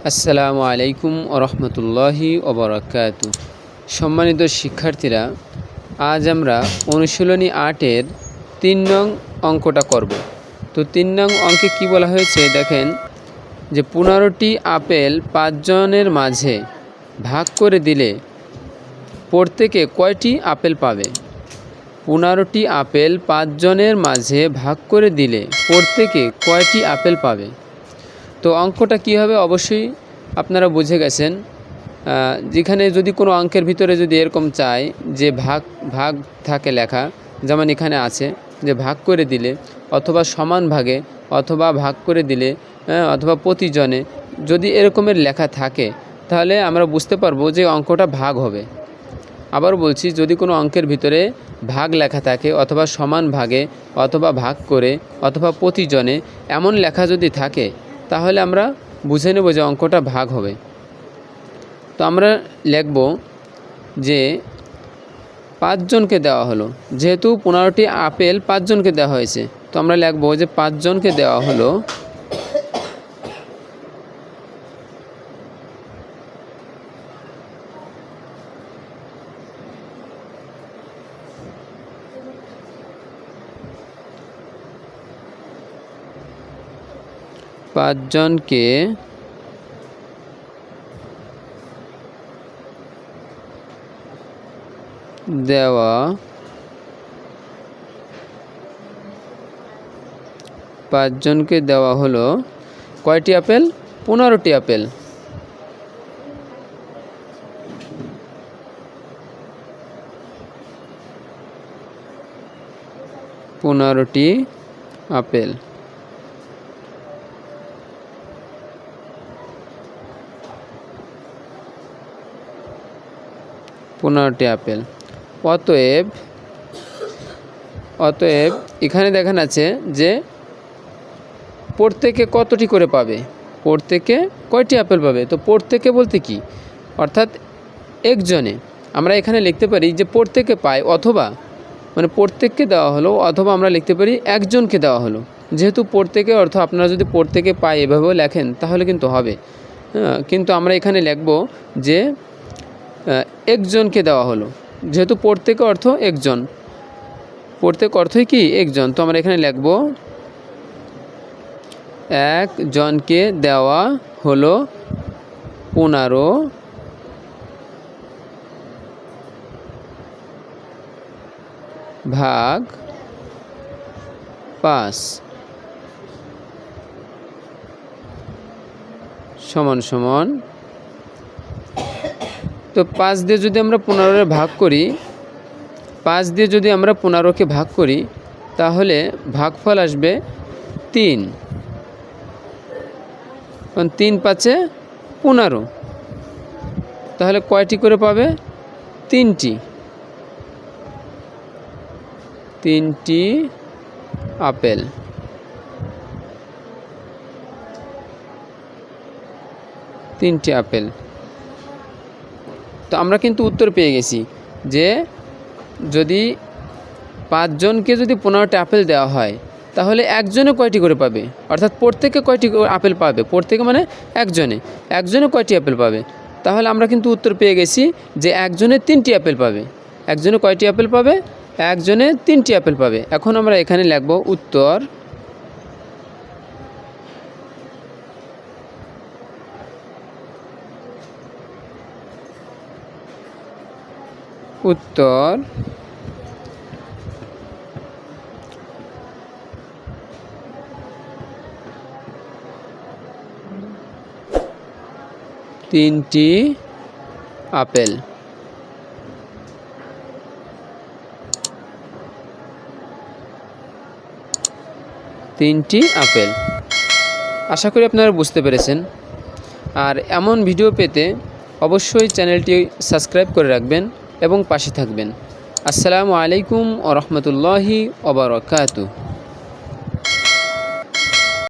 আসসালামু আলাইকুম ওরহমতুল্লাহি ওবরাকাতু। সম্মানিত শিক্ষার্থীরা, আজ আমরা অনুশীলনী 8-এর 3 নং অঙ্কটা করব। তো 3 নং অঙ্কে কি বলা হয়েছে দেখেন, যে 15টি আপেল 5 জনের মাঝে ভাগ করে দিলে প্রত্যেকে কয়টি আপেল পাবে? 15টি আপেল 5 জনের মাঝে ভাগ করে দিলে প্রত্যেকে কয়টি আপেল পাবে? তো অঙ্কটা কী হবে অবশ্যই আপনারা বুঝে গেছেন। যেখানে যদি কোনো অঙ্কের ভিতরে যদি এরকম চায় যে ভাগ থাকে লেখা, যেমন এখানে আছে যে ভাগ করে দিলে অথবা সমান ভাগে অথবা ভাগ করে দিলে অথবা প্রতিজনে, যদি এরকমের লেখা থাকে তাহলে আমরা বুঝতে পারবো যে অঙ্কটা ভাগ হবে। আবার বলছি, যদি কোনো অঙ্কের ভিতরে ভাগ লেখা থাকে অথবা সমান ভাগে অথবা ভাগ করে অথবা প্রতিজনে এমন লেখা যদি থাকে তাহলে আমরা বুঝে নেব যে অঙ্কটা ভাগ হবে। তো আমরা লিখব যে 5 জনকে দেওয়া হলো, যেহেতু 15টি আপেল 5 জনকে দেওয়া হয়েছে, তো আমরা লিখব যে 5 জনকে দেওয়া হলো 5 জনকে দেওয়া 5 জনকে দেওয়া হলো কয়টি আপেল? 15টি আপেল। আপেল। অতএব এখানে দেখান আছে যে প্রত্যেকে কতটি করে পাবে, প্রত্যেকে কয়টি আপেল পাবে। তো প্রত্যেকে বলতে কি, অর্থাৎ একজনে আমরা এখানে লিখতে পারি যে প্রত্যেকে পায়, অথবা মানে প্রত্যেককে দেওয়া হলো, অথবা আমরা লিখতে পারি একজনকে দেওয়া হলো। যেহেতু প্রত্যেকে অর্থ আপনারা যদি প্রত্যেকে পায় এভাবেও লেখেন তাহলে কিন্তু হবে, কিন্তু আমরা এখানে লিখব যে একজনকে দেওয়া হলো, যেহেতু প্রত্যেকে অর্থ একজন, প্রত্যেক অর্থই কি একজন। তো আমরা এখানে লিখব একজনকে দেওয়া হলো 15 ভাগ 5 সমান সমান। তো 5 দিয়ে যদি আমরা 15 ভাগ করি, 5 দিয়ে যদি আমরা 15কে ভাগ করি তাহলে ভাগফল আসবে 3, কারণ 3 পাঁচে 15। তাহলে কয়টি করে পাবে? 3টি আপেল। তো আমরা কিন্তু উত্তর পেয়ে গেছি যে যদি 5 জনকে যদি 15টি আপেল দেওয়া হয় তাহলে একজনে কয়টি করে পাবে, অর্থাৎ প্রত্যেকে কয়টি আপেল পাবে, প্রত্যেকে মানে একজনে কয়টি আপেল পাবে। তাহলে আমরা কিন্তু উত্তর পেয়ে গেছি যে একজনে 3টি আপেল পাবে। একজনে কয়টি আপেল পাবে? একজনে 3টি আপেল পাবে। এখন আমরা এখানে লিখব উত্তর উত্তর 3টি আপেল। আশা করি আপনারা বুঝতে পেরেছেন। আর এমন ভিডিও পেতে অবশ্যই চ্যানেলটি সাবস্ক্রাইব করে রাখবেন এবং পাশে থাকবেন। আসসালামু আলাইকুম ওয়া রাহমাতুল্লাহি ওয়া বারাকাতুহু।